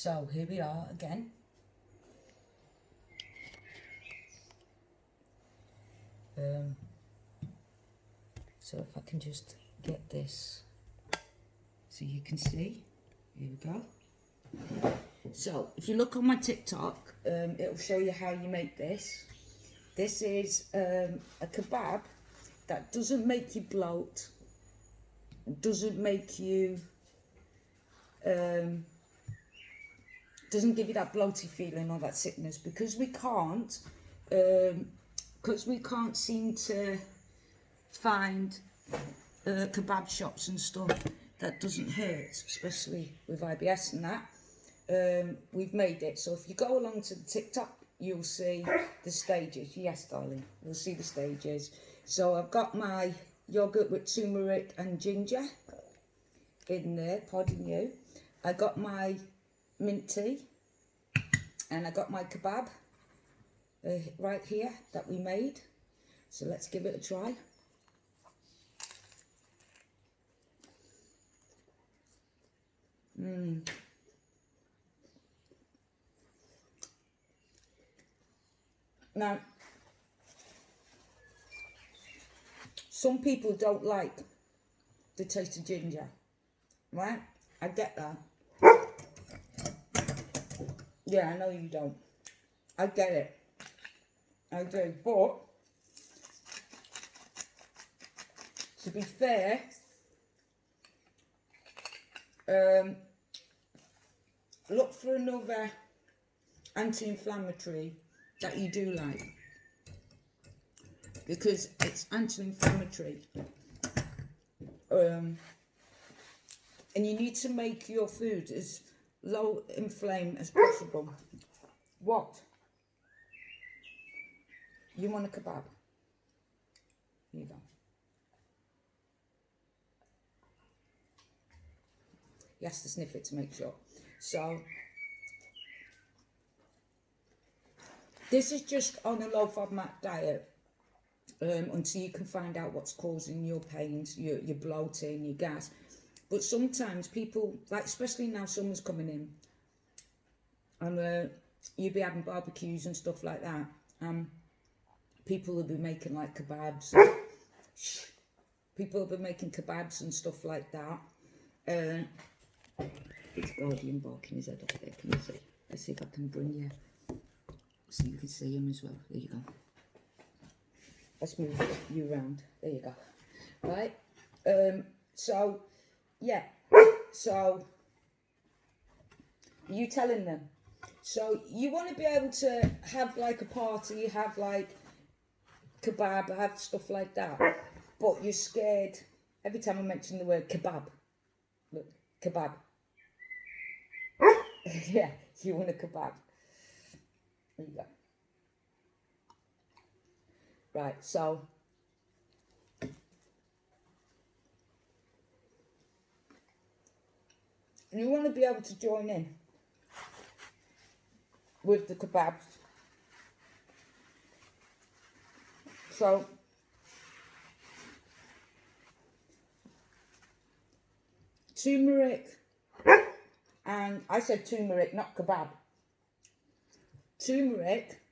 So here we are again. So if I can just get this so you can see, here we go. So if you look on my TikTok, it'll show you how you make this. This is a kebab that doesn't make you bloat, doesn't make you, doesn't give you that bloaty feeling or that sickness, because we can't seem to find kebab shops and stuff that doesn't hurt, especially with IBS and that. We've made it, so if you go along to the TikTok, you'll see the stages. Yes, darling, you'll see the stages. So I've got my yogurt with turmeric and ginger in there, pardon you. I got my mint tea, and I got my kebab right here that we made. So let's give it a try. Now, some people don't like the taste of ginger, right? I get that. Yeah, I know you don't. I get it. I do. But, to be fair, look for another anti-inflammatory that you do like, because it's anti-inflammatory, and you need to make your food as low in flame as possible. What? You want a kebab? Here you go. You have to sniff it to make sure. So this is just on a low FODMAP diet until you can find out what's causing your pains, your bloating, your gas. But sometimes people, like especially now summer's coming in, and you'll be having barbecues and stuff like that. People will be making like kebabs. People will be making kebabs and stuff like that. It's Guardian barking his head off there. Can you see? Let's see if I can bring you so you can see him as well. There you go. Let's move you around. There you go. Right. So yeah. So you telling them. So you want to be able to have like a party, have like kebab, have stuff like that, but you're scared every time I mention the word kebab. Look, kebab. Yeah, you want a kebab. There you go. Right, so you want to be able to join in with the kebabs. So turmeric, and I said turmeric, not kebab. Turmeric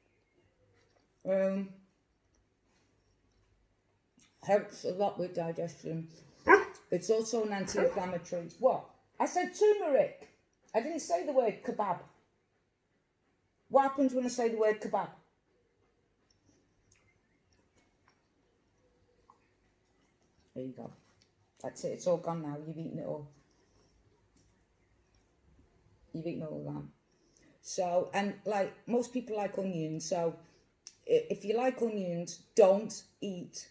helps a lot with digestion. It's also an anti-inflammatory. What? I said turmeric. I didn't say the word kebab. What happens when I say the word kebab? There you go. That's it. It's all gone now. You've eaten it all. You've eaten all that. So, and like most people like onions. So, if you like onions, don't eat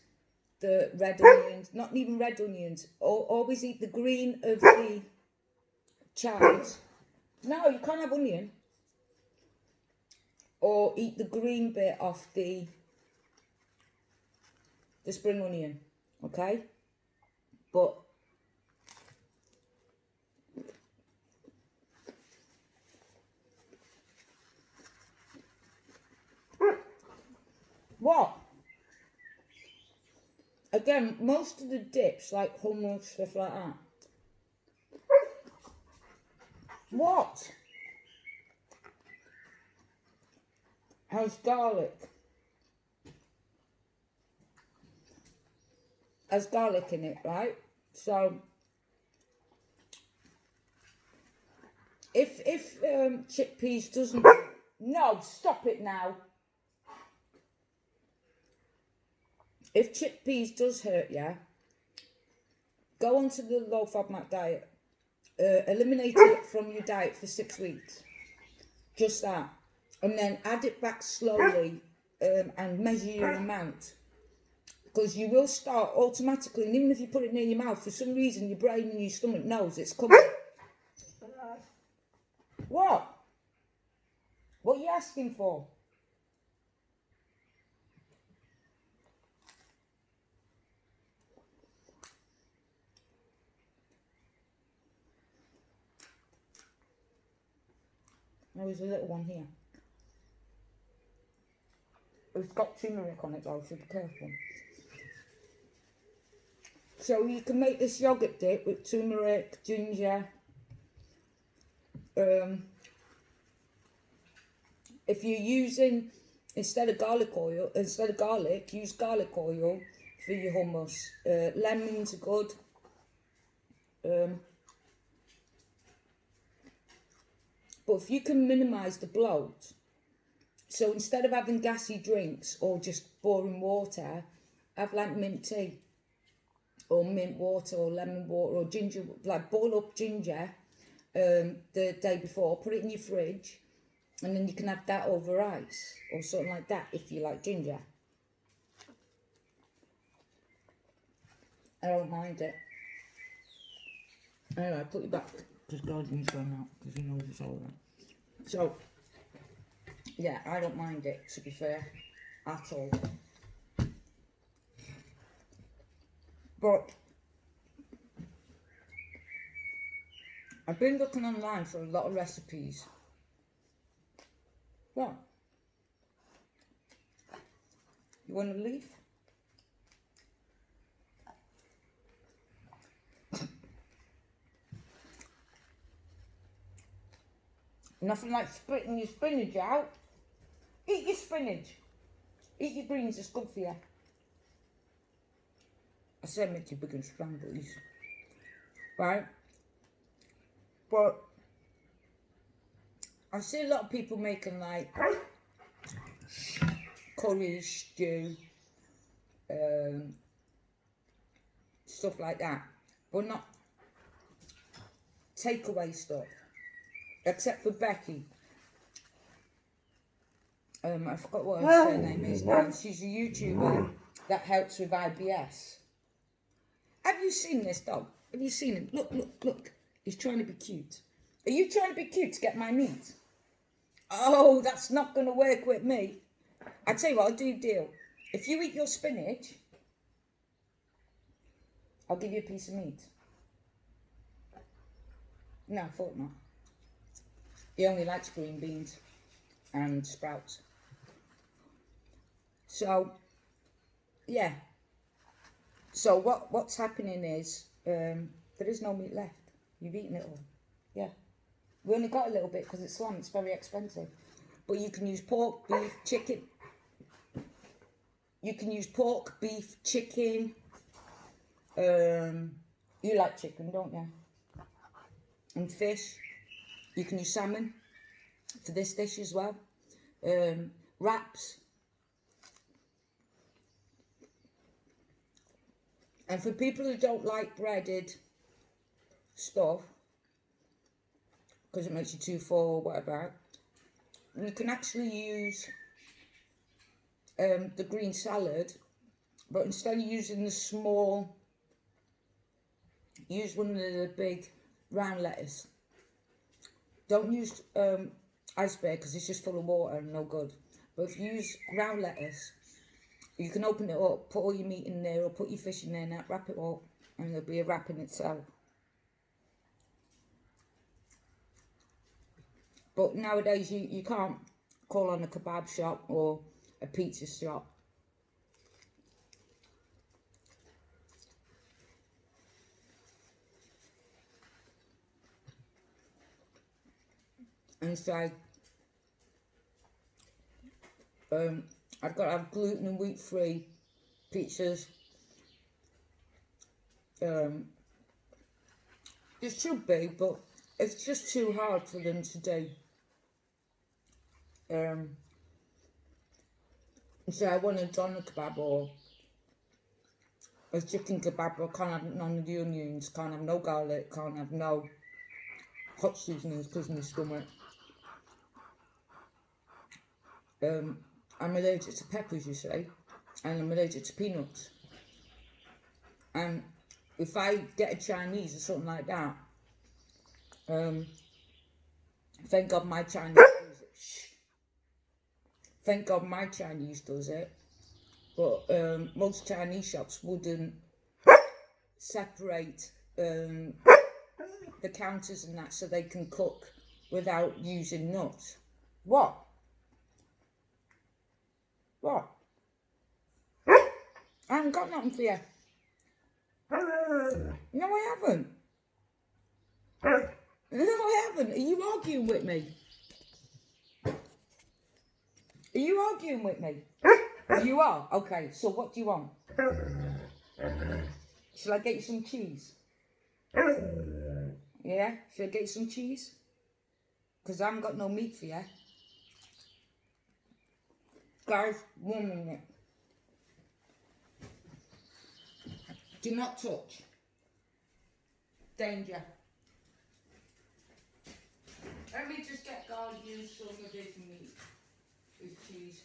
the red onions. Not even red onions. Always eat the green of the chives. No, you can't have onion. Or eat the green bit off the spring onion. Okay? But what? Again, most of the dips, like hummus, stuff like that. What? has garlic. Has garlic in it, right? So if chickpeas doesn't, no, stop it now. If chickpeas does hurt you, go onto the low FODMAP diet. Eliminate it from your diet for 6 weeks. Just that. And then add it back slowly and measure your amount. Because you will start automatically, and even if you put it near your mouth, for some reason your brain and your stomach knows it's coming. What? What are you asking for? There was a little one here. It's got turmeric on it though, so be careful. So you can make this yogurt dip with turmeric, ginger. If you're using, instead of garlic, use garlic oil for your hummus. Lemons are good. But if you can minimise the bloat, so instead of having gassy drinks or just boring water, have like mint tea or mint water or lemon water or ginger, like boil up ginger the day before, put it in your fridge, and then you can have that over ice or something like that if you like ginger. I don't mind it. Anyway, put it back because Gordon's gone out because he knows it's all right. So, yeah, I don't mind it, to be fair, at all. But I've been looking online for a lot of recipes. What? You want to leave? Nothing like splitting your spinach out. Eat your spinach. Eat your greens, it's good for you. I said make you big and strong, please. Right? But I see a lot of people making like curry, stew, stuff like that. But not takeaway stuff. Except for Becky. I forgot what her name is now. She's a YouTuber that helps with IBS. Have you seen this dog? Have you seen him? Look, look, look. He's trying to be cute. Are you trying to be cute to get my meat? Oh, that's not going to work with me. I tell you what, I'll do a deal. If you eat your spinach, I'll give you a piece of meat. No, I thought not. He only likes green beans and sprouts. So, yeah. So what's happening is there is no meat left. You've eaten it all. Yeah. We only got a little bit because it's lamb. It's very expensive. But you can use pork, beef, chicken. You can use pork, beef, chicken. You like chicken, don't you? And fish. You can use salmon for this dish as well. Wraps. And for people who don't like breaded stuff, because it makes you too full or whatever, you can actually use the green salad, but instead of using the small, use one of the big round lettuce. Don't use iceberg because it's just full of water and no good. But if you use ground lettuce, you can open it up, put all your meat in there or put your fish in there and wrap it up, and there'll be a wrap in itself. But nowadays you can't call on a kebab shop or a pizza shop. And say, I've got to have gluten and wheat-free pizzas. It should be, but it's just too hard for them to do. So I want a doner kebab or a chicken kebab, but I can't have none of the onions, can't have no garlic, can't have no hot seasonings because of my stomach. I'm allergic to peppers, you see, and I'm allergic to peanuts. And if I get a Chinese or something like that, thank God my Chinese does it. Thank God my Chinese does it. But most Chinese shops wouldn't separate the counters and that so they can cook without using nuts. What? What? I haven't got nothing for you. No, I haven't. No, I haven't. Are you arguing with me? Are you arguing with me? You are? Okay, so what do you want? Shall I get you some cheese? Yeah? Shall I get you some cheese? Because I haven't got no meat for you. Guys, 1 minute. Do not touch. Danger. Let me just get Guardian some of this meat with cheese.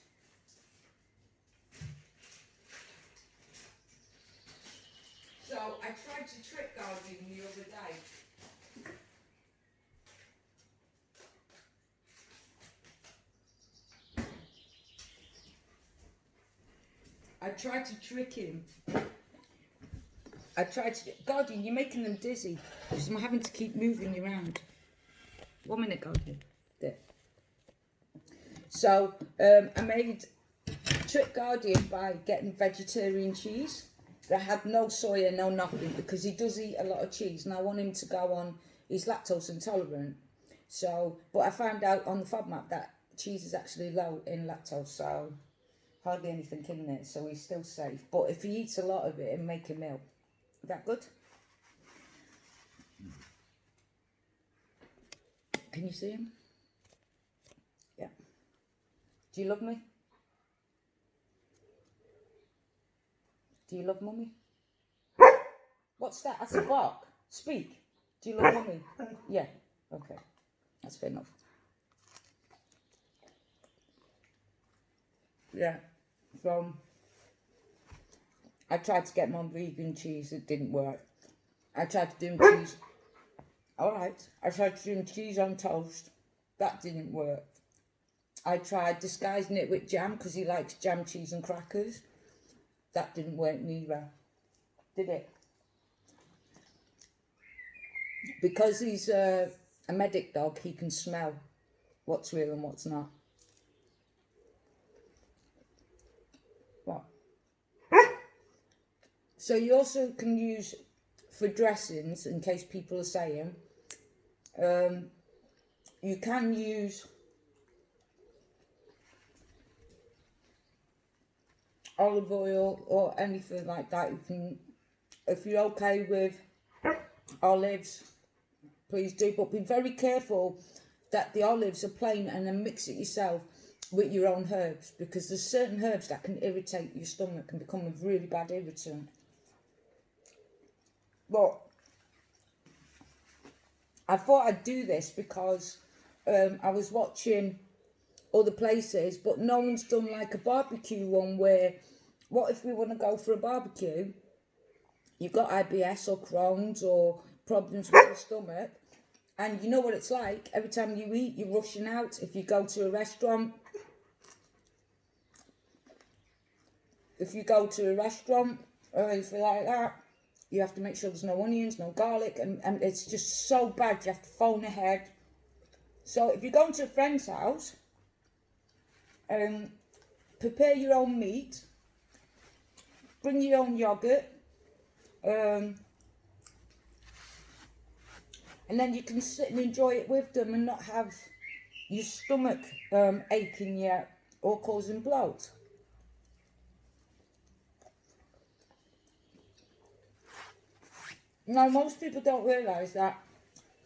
So I tried to trick Guardian the other day. I tried to trick him. Guardian, you're making them dizzy because I'm having to keep moving you around. 1 minute, Guardian. There. So I made trick Guardian by getting vegetarian cheese that had no soya, no nothing, because he does eat a lot of cheese and I want him to go on, he's lactose intolerant. So, but I found out on the FODMAP that cheese is actually low in lactose, so hardly anything in there, so he's still safe. But if he eats a lot of it, it'll make him ill. Is that good? Can you see him? Yeah. Do you love me? Do you love mummy? What's that? That's a bark. Speak. Do you love mummy? Yeah. Okay. That's fair enough. Yeah. So I tried to get him on vegan cheese. It didn't work. I tried to do him cheese. Alright. I tried to do him cheese on toast. That didn't work. I tried disguising it with jam because he likes jam, cheese and crackers. That didn't work neither. Did it? Because he's a medic dog, he can smell what's real and what's not. What? So you also can use for dressings, in case people are saying, you can use olive oil or anything like that. You can, if you're okay with olives, please do, but be very careful that the olives are plain and then mix it yourself with your own herbs, because there's certain herbs that can irritate your stomach and become a really bad irritant. But I thought I'd do this because I was watching other places, but no one's done like a barbecue one where, what if we want to go for a barbecue, you've got IBS or Crohn's or problems with your stomach, and you know what it's like, every time you eat, you're rushing out. If you go to a restaurant, or anything like that, you have to make sure there's no onions, no garlic, and it's just so bad, you have to phone ahead. So if you're going to a friend's house, prepare your own meat, bring your own yogurt, and then you can sit and enjoy it with them and not have your stomach aching you or causing bloat. Now, most people don't realise that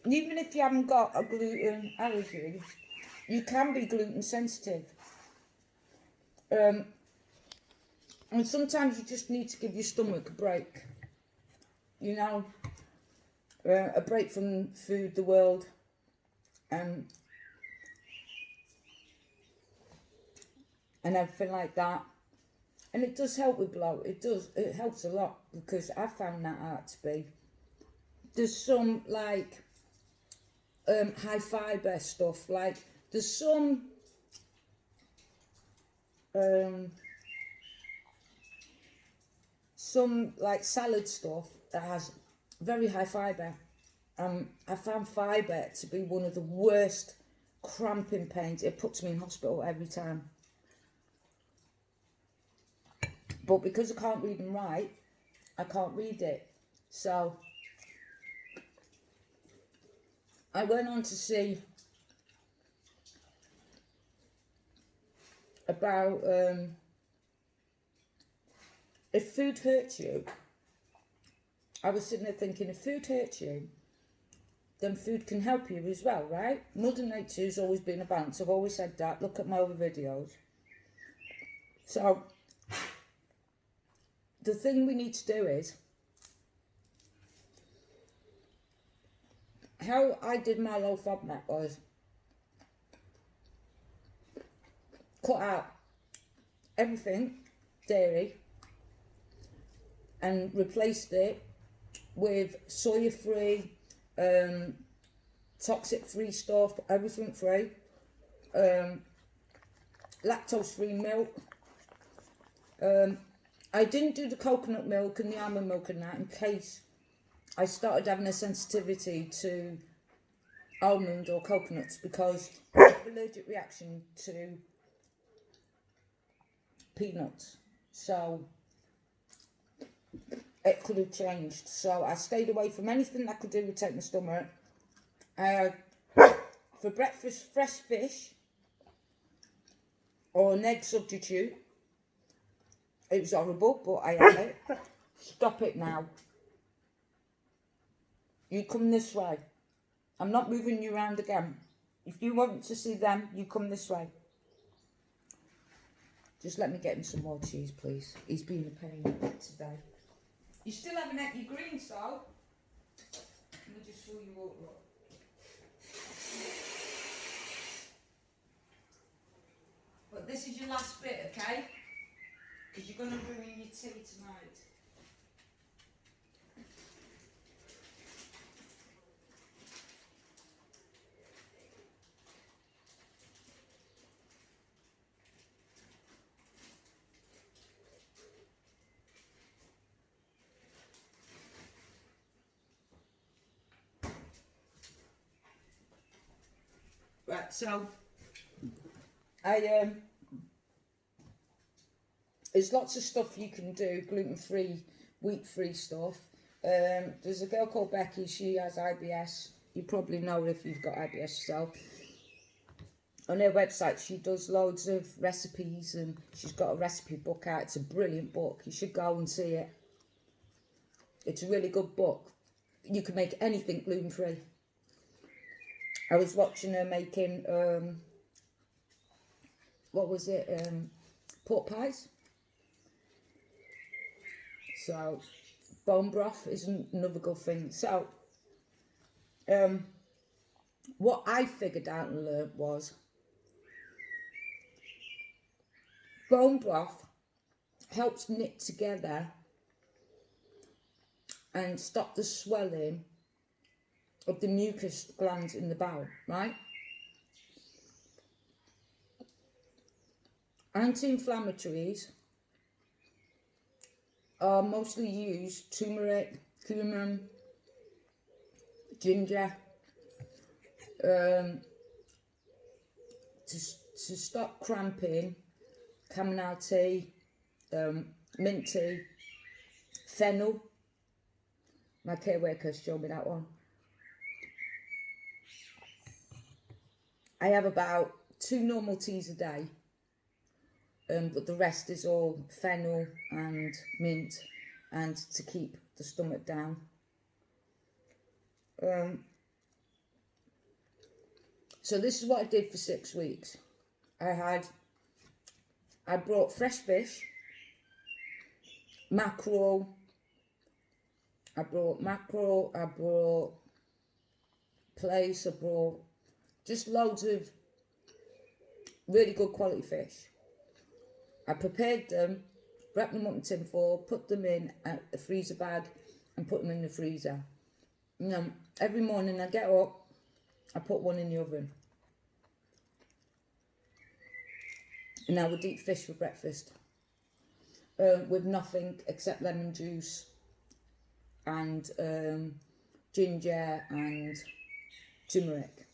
even if you haven't got a gluten allergy, you can be gluten sensitive. And sometimes you just need to give your stomach a break. You know, a break from food, the world, and everything like that. And it does help with bloat. It helps a lot, because I found that out to be. There's some like high fibre stuff, like there's some like salad stuff that has very high fibre. I found fibre to be one of the worst cramping pains. It puts me in hospital every time. But because I can't read and write, I can't read it. So I went on to see about if food hurts you. I was sitting there thinking, if food hurts you, then food can help you as well, right? Mother Nature's always been a balance. I've always said that. Look at my other videos. So the thing we need to do is, how I did my low FODMAP was cut out everything dairy and replaced it with soya free, toxic free stuff, everything free, lactose free milk. I didn't do the coconut milk and the almond milk and that in case I started having a sensitivity to almond or coconuts, because I have an allergic reaction to peanuts. So it could have changed. So I stayed away from anything that could irritate my stomach. For breakfast, fresh fish or an egg substitute. It was horrible, but I had it. Stop it now. You come this way. I'm not moving you around again. If you want to see them, you come this way. Just let me get him some more cheese, please. He's been a pain today. You still haven't ate your greens, though. Let me just fill your water up. But this is your last bit, okay? Because you're going to ruin your tea tonight. Right, so there's lots of stuff you can do, gluten-free, wheat-free stuff. There's a girl called Becky, she has IBS. You probably know her if you've got IBS yourself. On her website, she does loads of recipes, and she's got a recipe book out. It's a brilliant book. You should go and see it. It's a really good book. You can make anything gluten-free. I was watching her making, what was it, pork pies. So, bone broth is another good thing. So, what I figured out and learned was, bone broth helps knit together and stop the swelling of the mucus glands in the bowel, right? Anti-inflammatories are mostly used turmeric, cumin, ginger, to stop cramping, chamomile tea, mint tea, fennel. My care worker showed me that one. I have about 2 normal teas a day. but the rest is all fennel and mint, and to keep the stomach down. So this is what I did for 6 weeks. I brought fresh fish, mackerel. I brought plaice, I brought just loads of really good quality fish. I prepared them, wrapped them up in tin foil, put them in a freezer bag and put them in the freezer. And then every morning I get up, I put one in the oven. And I would eat fish for breakfast with nothing except lemon juice and ginger and turmeric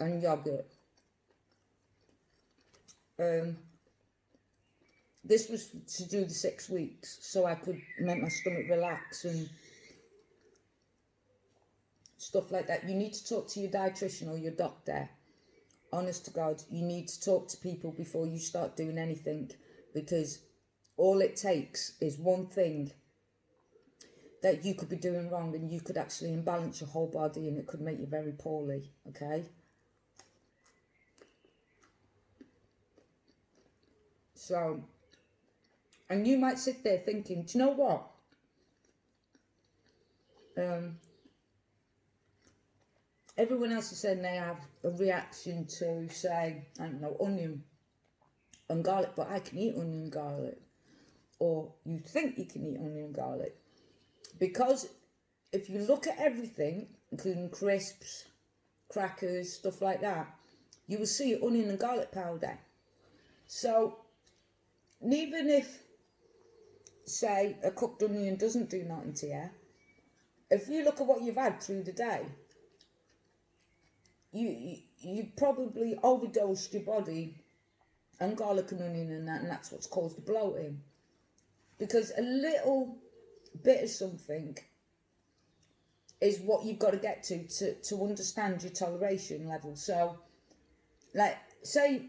and yogurt. This was to do the 6 weeks so I could make my stomach relax and stuff like that. You need to talk to your dietitian or your doctor. Honest to God, you need to talk to people before you start doing anything, because all it takes is one thing that you could be doing wrong and you could actually imbalance your whole body and it could make you very poorly, okay? So, and you might sit there thinking, do you know what? Everyone else is saying they have a reaction to, say, I don't know, onion and garlic, but I can eat onion and garlic. Or you think you can eat onion and garlic. Because if you look at everything, including crisps, crackers, stuff like that, you will see onion and garlic powder. So, even if, say, a cooked onion doesn't do nothing to you, if you look at what you've had through the day, you probably overdosed your body on garlic and onion and that's what's caused the bloating. Because a little bit of something is what you've got to get to understand your toleration level. So, like, say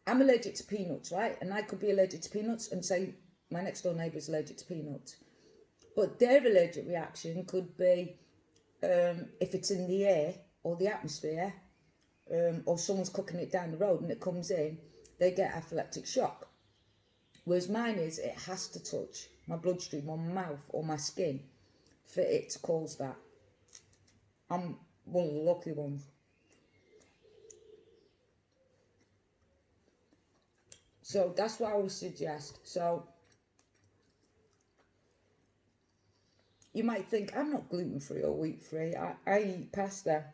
I'm allergic to peanuts, right? And I could be allergic to peanuts, and say my next door neighbour's allergic to peanuts. But their allergic reaction could be if it's in the air or the atmosphere, or someone's cooking it down the road and it comes in, they get anaphylactic shock. Whereas mine is, it has to touch my bloodstream or my mouth or my skin for it to cause that. I'm one of the lucky ones. So that's what I would suggest. So you might think, I'm not gluten-free or wheat-free. I eat pasta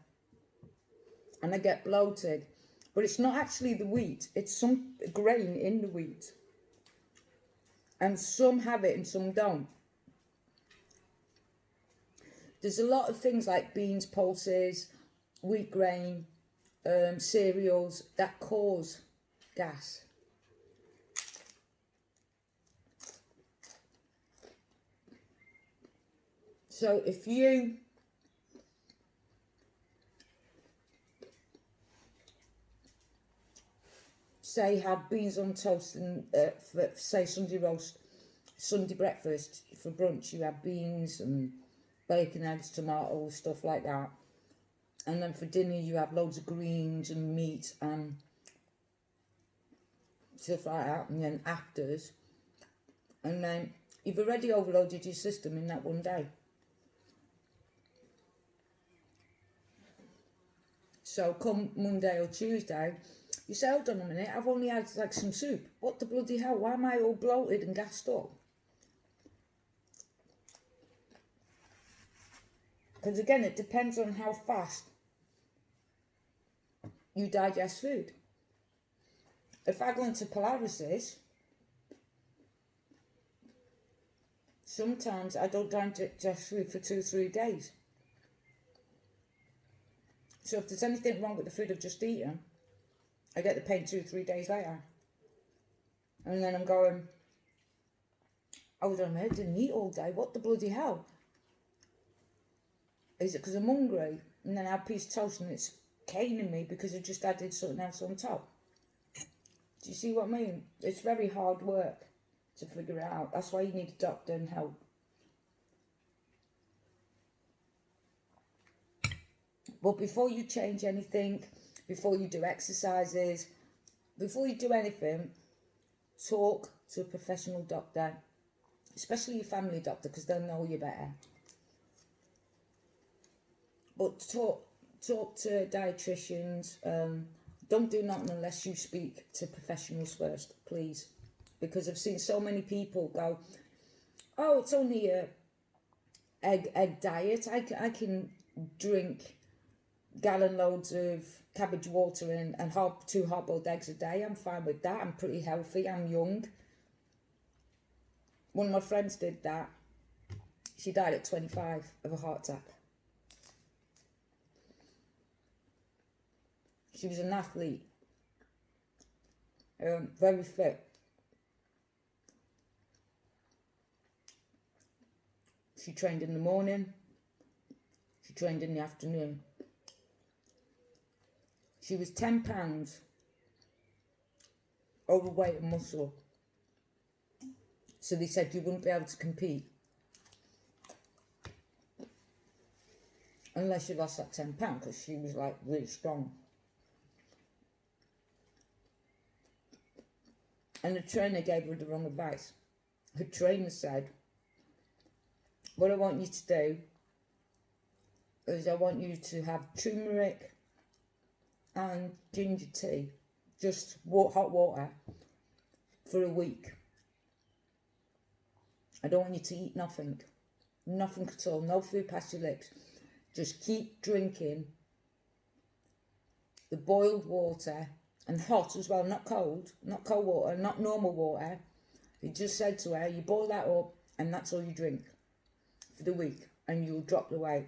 and I get bloated. But it's not actually the wheat. It's some grain in the wheat. And some have it and some don't. There's a lot of things like beans, pulses, wheat grain, cereals that cause gas. So if you say have beans on toast and for, say, Sunday roast, Sunday breakfast for brunch, you have beans and bacon, eggs, tomatoes, stuff like that. And then for dinner you have loads of greens and meat and stuff like that, and then afters. And then you've already overloaded your system in that one day. So come Monday or Tuesday, you say, hold on a minute, I've only had like some soup. What the bloody hell? Why am I all bloated and gassed up? Because again, it depends on how fast you digest food. If I go into paralysis, sometimes I don't digest food for 2-3 days. So if there's anything wrong with the food I've just eaten, I get the pain 2-3 days later. And then I'm going, I didn't eat all day, what the bloody hell? Is it because I'm hungry? And then I have a piece of toast and it's caning me because I just added something else on top. Do you see what I mean? It's very hard work to figure it out. That's why you need a doctor and help. But before you change anything, before you do exercises, before you do anything, talk to a professional doctor, especially your family doctor, because they'll know you better. But talk to dietitians. Don't do nothing unless you speak to professionals first, please. Because I've seen so many people go, oh, it's only a egg diet. I can drink gallon loads of cabbage water and 2 hard-boiled eggs a day. I'm fine with that. I'm pretty healthy. I'm young. One of my friends did that. She died at 25 of a heart attack. She was an athlete, very fit. She trained in the morning, she trained in the afternoon. She was 10 pounds overweight and muscle. So they said you wouldn't be able to compete unless you lost that 10 pounds, because she was like really strong. And the trainer gave her the wrong advice. Her trainer said, what I want you to do is I want you to have turmeric and ginger tea, just hot water, for a week. I don't want you to eat nothing at all, no food past your lips. Just keep drinking the boiled water, and hot as well, not cold water, not normal water. He just said to her, you boil that up and that's all you drink for the week and you'll drop the weight.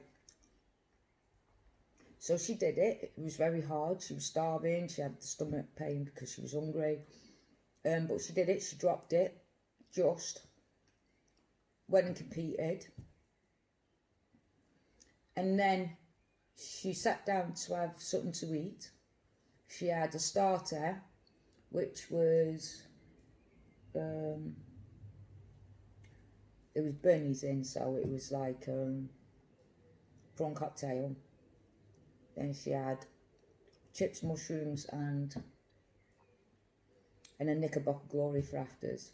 So she did it. It was very hard. She was starving. She had the stomach pain because she was hungry. But she did it. She dropped it. Just went and competed. And then she sat down to have something to eat. She had a starter, which was, there was Bernie's in, so it was like prawn cocktail. Then she had chips, mushrooms, and a Knickerbocker Glory for afters.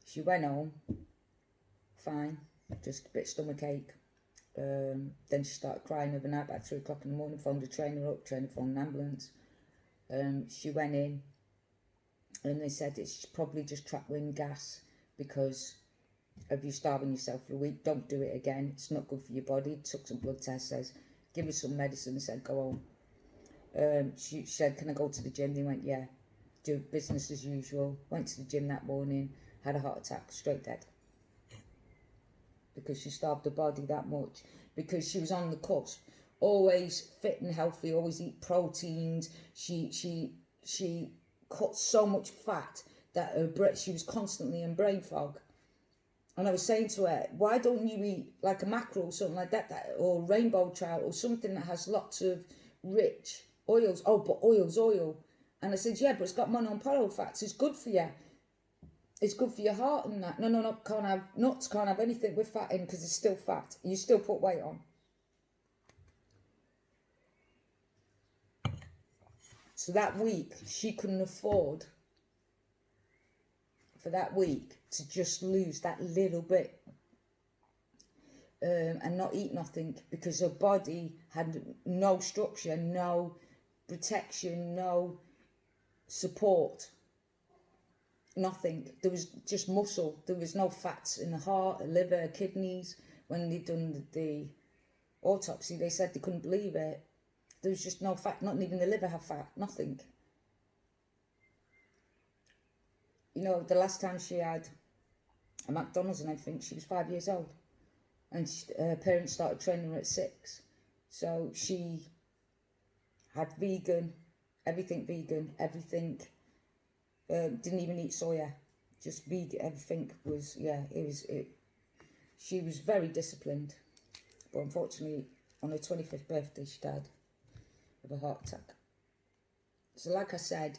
She went home, fine, just a bit of stomachache. Then she started crying overnight, about 3 o'clock in the morning, phoned the trainer up, trainer phoned an ambulance. She went in and they said it's probably just trapped wind gas because of you starving yourself for a week. Don't do it again, it's not good for your body. Took some blood tests, says give her some medicine, said go home. She said, can I go to the gym? They went, yeah. Do business as usual. Went to the gym that morning, had a heart attack, straight dead. Because she starved her body that much, because she was on the cusp, always fit and healthy, always eat proteins. She cut so much fat that she was constantly in brain fog. And I was saying to her, why don't you eat like a mackerel or something like that, or rainbow trout or something that has lots of rich oils? Oh, but oil's oil. And I said, yeah, but it's got monopolyl fats, it's good for you. It's good for your heart and that. No, can't have nuts, can't have anything with fat in because it's still fat. You still put weight on. So that week, she couldn't afford for that week to just lose that little bit and not eat nothing, because her body had no structure, no protection, no support. Nothing. There was just muscle. There was no fats in the heart, the liver, kidneys. When they'd done the autopsy, they said they couldn't believe it. There was just no fat. Not even the liver had fat. Nothing. You know, the last time she had a McDonald's and everything, she was 5 years old, and her parents started training her at 6. So she had everything vegan, everything. Didn't even eat soya, just vegan. Everything was, she was very disciplined, but unfortunately on her 25th birthday she died of a heart attack. So like I said,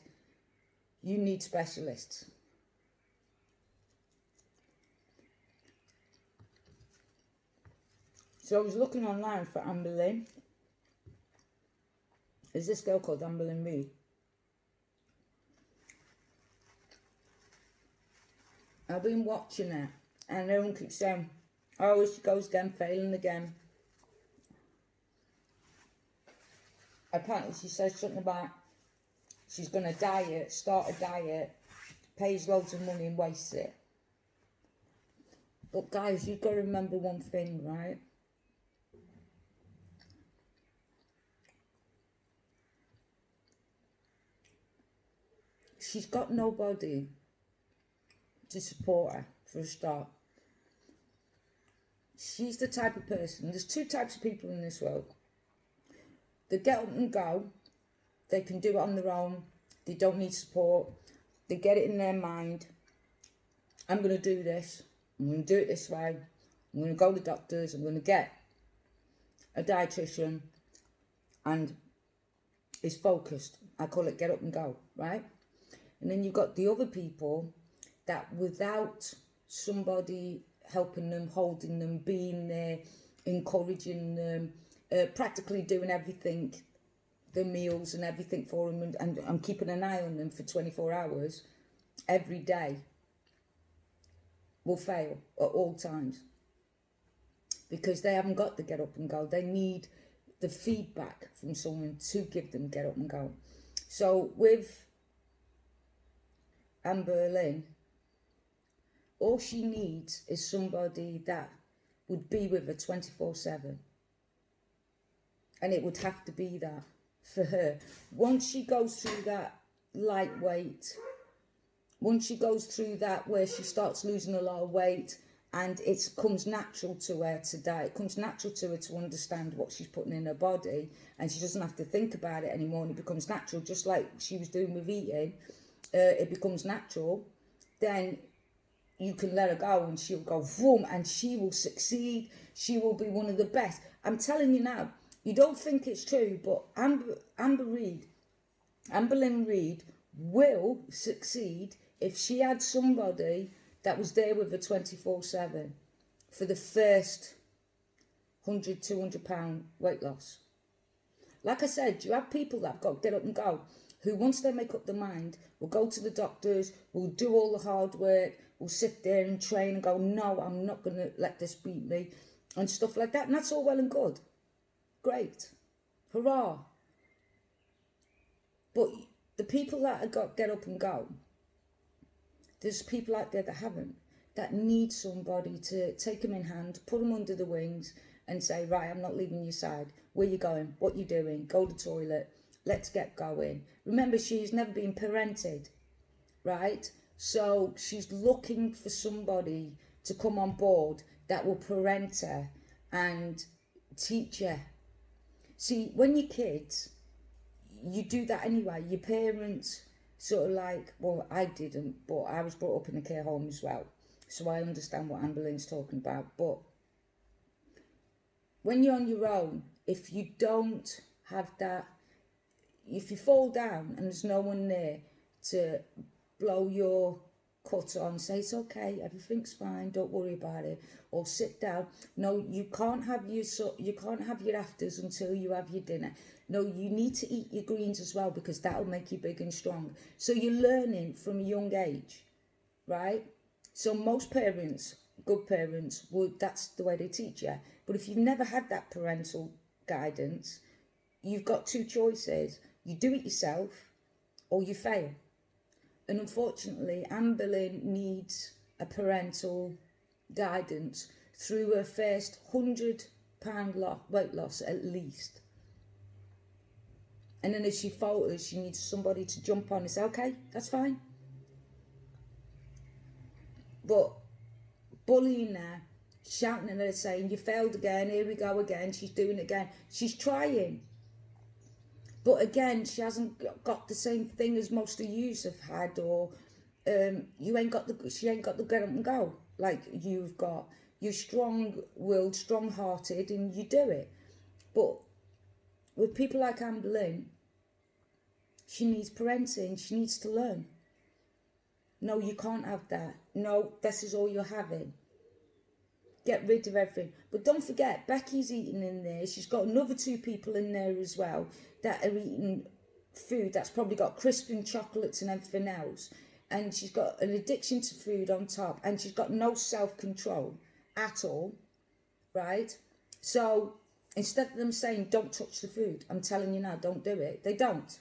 you need specialists. So I was looking online for Amber Lynn. There's this girl called Amber Lynn Reid. I've been watching her, and everyone keeps saying, oh, she goes again, failing again. Apparently she says something about she's going to diet, start a diet, pays loads of money and wastes it. But guys, you've got to remember one thing, right? She's got nobody to support her, for a start. She's the type of person, there's two types of people in this world. They get up and go, they can do it on their own, they don't need support, they get it in their mind, I'm going to do this, I'm going to do it this way, I'm going to go to the doctors, I'm going to get a dietitian, and is focused. I call it get up and go, right? And then you've got the other people that without somebody helping them, holding them, being there, encouraging them, practically doing everything, the meals and everything for them, and keeping an eye on them for 24 hours every day, will fail at all times. Because they haven't got the get up and go. They need the feedback from someone to give them get up and go. So with Amber Lynn, all she needs is somebody that would be with her 24/7. And it would have to be that for her. Once she goes through that lightweight, once she goes through that where she starts losing a lot of weight, and it comes natural to her to diet, it comes natural to her to understand what she's putting in her body, and she doesn't have to think about it anymore, and it becomes natural, just like she was doing with eating, it becomes natural, then you can let her go and she'll go vroom, and she will succeed. She will be one of the best. I'm telling you now, you don't think it's true, but Amber Lynn Reid will succeed if she had somebody that was there with her 24/7 for the first 100, 200 pound weight loss. Like I said, you have people that have got get up and go, who once they make up their mind, will go to the doctors, will do all the hard work, will sit there and train and go, no, I'm not going to let this beat me, and stuff like that. And that's all well and good. Great. Hurrah. But the people that have got get up and go, there's people out there that haven't, that need somebody to take them in hand, put them under the wings and say, right, I'm not leaving your side. Where you going? What you doing? Go to the toilet. Let's get going. Remember, she's never been parented, right? So she's looking for somebody to come on board that will parent her and teach her. See, when you're kids, you do that anyway. Your parents sort of like, well, I didn't, but I was brought up in a care home as well. So I understand what Amber Lynn's talking about. But when you're on your own, if you don't have that, if you fall down and there's no one there to blow your cut on, say it's okay, everything's fine, don't worry about it, or sit down. No, you can't have your afters until you have your dinner. No, you need to eat your greens as well, because that'll make you big and strong. So you're learning from a young age, right? So most parents, good parents, that's the way they teach you. But if you've never had that parental guidance, you've got two choices. You do it yourself or you fail. And unfortunately, Amber Lynn needs a parental guidance through her first 100 pound weight loss at least. And then as she falters, she needs somebody to jump on and say, okay, that's fine. But bullying her, shouting at her, saying, you failed again, here we go again, she's doing it again. She's trying. But again, she hasn't got the same thing as most of you have had, or she ain't got the get up and go like you've got. You're strong-willed, strong-hearted, and you do it. But with people like Amber Lynn, she needs parenting, she needs to learn. No, you can't have that. No, this is all you're having. Get rid of everything. But don't forget, Becky's eating in there. She's got another 2 people in there as well that are eating food that's probably got crisping chocolates and everything else. And she's got an addiction to food on top. And she's got no self-control at all. Right? So instead of them saying, don't touch the food, I'm telling you now, don't do it. They don't.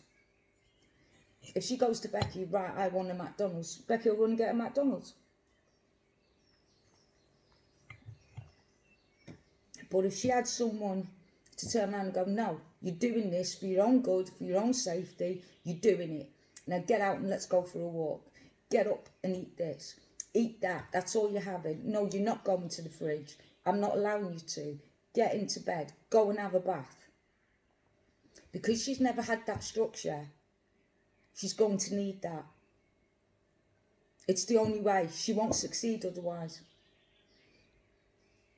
If she goes to Becky, right, I want a McDonald's, Becky will run and get a McDonald's. But if she had someone to turn around and go, no, you're doing this for your own good, for your own safety, you're doing it. Now get out and let's go for a walk. Get up and eat this. Eat that. That's all you're having. No, you're not going to the fridge. I'm not allowing you to. Get into bed. Go and have a bath. Because she's never had that structure, she's going to need that. It's the only way. She won't succeed otherwise.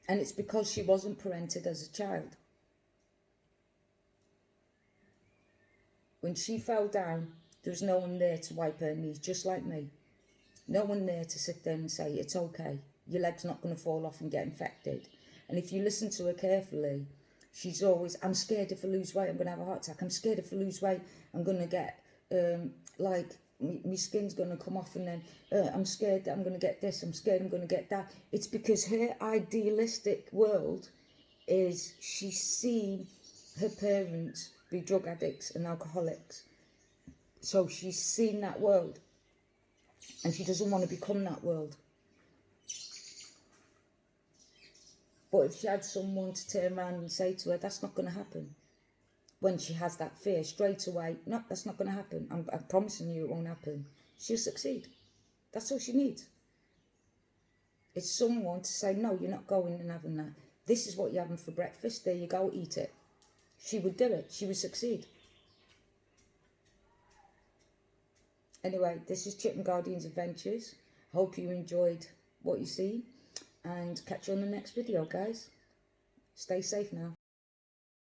And it's because she wasn't parented as a child. When she fell down, there was no one there to wipe her knees, just like me. No one there to sit there and say, it's okay. Your leg's not going to fall off and get infected. And if you listen to her carefully, she's always, I'm scared if I lose weight, I'm going to have a heart attack. I'm scared if I lose weight, I'm going to get, my skin's going to come off, and then I'm scared that I'm going to get this, I'm scared I'm going to get that. It's because her idealistic world is she's seen her parents be drug addicts and alcoholics. So she's seen that world, and she doesn't want to become that world. But if she had someone to turn around and say to her, that's not going to happen, when she has that fear straight away, no, that's not going to happen. I'm promising you it won't happen. She'll succeed. That's all she needs. It's someone to say, no, you're not going and having that. This is what you're having for breakfast. There you go, eat it. She would do it. She would succeed. Anyway, this is Chip and Guardian's Adventures. Hope you enjoyed what you see. And catch you on the next video, guys. Stay safe now.